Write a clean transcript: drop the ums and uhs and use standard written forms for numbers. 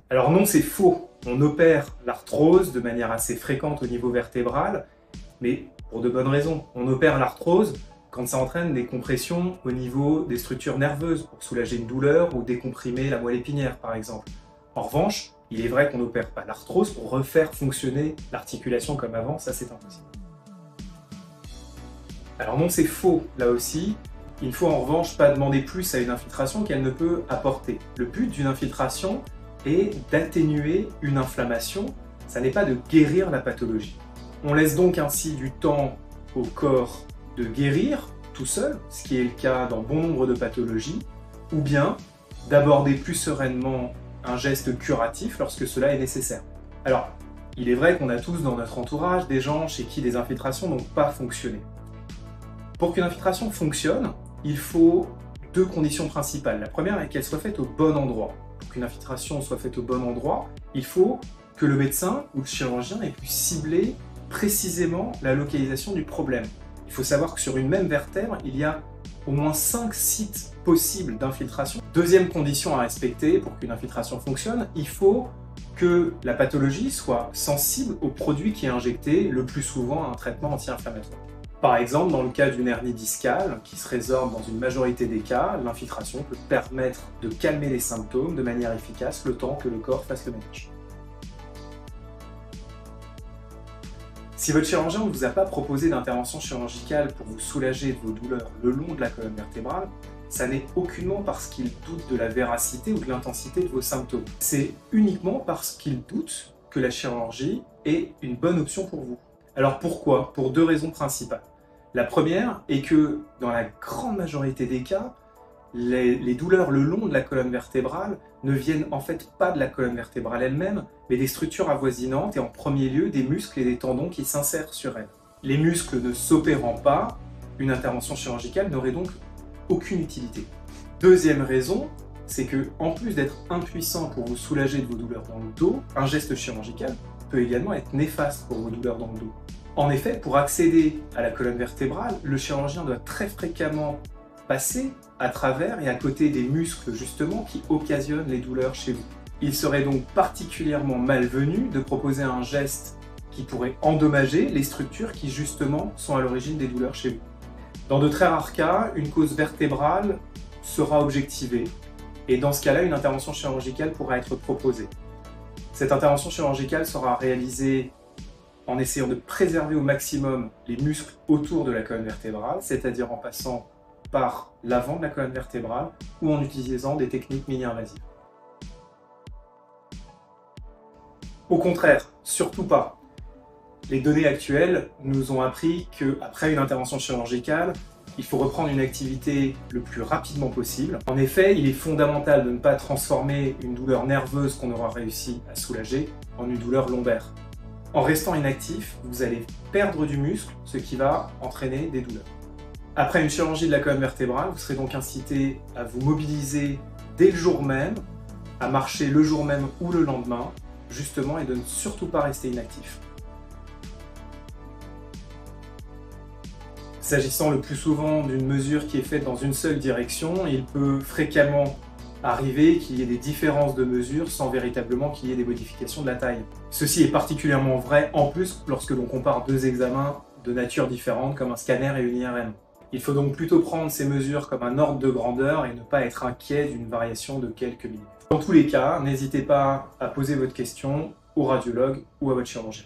Alors non, c'est faux. On opère l'arthrose de manière assez fréquente au niveau vertébral, mais pour de bonnes raisons. On opère l'arthrose quand ça entraîne des compressions au niveau des structures nerveuses pour soulager une douleur ou décomprimer la moelle épinière par exemple. En revanche, il est vrai qu'on n'opère pas l'arthrose pour refaire fonctionner l'articulation comme avant, ça c'est impossible. Alors non, c'est faux là aussi. Il ne faut en revanche pas demander plus à une infiltration qu'elle ne peut apporter. Le but d'une infiltration est d'atténuer une inflammation, ça n'est pas de guérir la pathologie. On laisse donc ainsi du temps au corps de guérir tout seul, ce qui est le cas dans bon nombre de pathologies, ou bien d'aborder plus sereinement un geste curatif lorsque cela est nécessaire. Alors, il est vrai qu'on a tous dans notre entourage des gens chez qui des infiltrations n'ont pas fonctionné. Pour qu'une infiltration fonctionne, il faut deux conditions principales. La première est qu'elle soit faite au bon endroit. Pour qu'une infiltration soit faite au bon endroit, il faut que le médecin ou le chirurgien ait pu cibler précisément la localisation du problème. Il faut savoir que sur une même vertèbre, il y a au moins 5 sites possibles d'infiltration. Deuxième condition à respecter pour qu'une infiltration fonctionne, il faut que la pathologie soit sensible au produit qui est injecté, le plus souvent à un traitement anti-inflammatoire. Par exemple, dans le cas d'une hernie discale, qui se résorbe dans une majorité des cas, l'infiltration peut permettre de calmer les symptômes de manière efficace le temps que le corps fasse le ménage. Si votre chirurgien ne vous a pas proposé d'intervention chirurgicale pour vous soulager de vos douleurs le long de la colonne vertébrale, ça n'est aucunement parce qu'il doute de la véracité ou de l'intensité de vos symptômes. C'est uniquement parce qu'il doute que la chirurgie est une bonne option pour vous. Alors pourquoi? Pour deux raisons principales. La première est que dans la grande majorité des cas, les douleurs le long de la colonne vertébrale ne viennent en fait pas de la colonne vertébrale elle-même, mais des structures avoisinantes et en premier lieu des muscles et des tendons qui s'insèrent sur elle. Les muscles ne s'opérant pas, une intervention chirurgicale n'aurait donc aucune utilité. Deuxième raison, c'est que en plus d'être impuissant pour vous soulager de vos douleurs dans le dos, un geste chirurgical peut également être néfaste pour vos douleurs dans le dos. En effet, pour accéder à la colonne vertébrale, le chirurgien doit très fréquemment passer à travers et à côté des muscles justement qui occasionnent les douleurs chez vous. Il serait donc particulièrement malvenu de proposer un geste qui pourrait endommager les structures qui justement sont à l'origine des douleurs chez vous. Dans de très rares cas, une cause vertébrale sera objectivée et dans ce cas-là, une intervention chirurgicale pourra être proposée. Cette intervention chirurgicale sera réalisée en essayant de préserver au maximum les muscles autour de la colonne vertébrale, c'est-à-dire en passant par l'avant de la colonne vertébrale ou en utilisant des techniques mini-invasives. Au contraire, surtout pas. Les données actuelles nous ont appris qu'après une intervention chirurgicale, il faut reprendre une activité le plus rapidement possible. En effet, il est fondamental de ne pas transformer une douleur nerveuse qu'on aura réussi à soulager en une douleur lombaire. En restant inactif, vous allez perdre du muscle, ce qui va entraîner des douleurs. Après une chirurgie de la colonne vertébrale, vous serez donc incité à vous mobiliser dès le jour même, à marcher le jour même ou le lendemain, justement, et de ne surtout pas rester inactif. S'agissant le plus souvent d'une mesure qui est faite dans une seule direction, il peut fréquemment arriver qu'il y ait des différences de mesure sans véritablement qu'il y ait des modifications de la taille. Ceci est particulièrement vrai en plus lorsque l'on compare deux examens de nature différente comme un scanner et une IRM. Il faut donc plutôt prendre ces mesures comme un ordre de grandeur et ne pas être inquiet d'une variation de quelques millimètres. Dans tous les cas, n'hésitez pas à poser votre question au radiologue ou à votre chirurgien.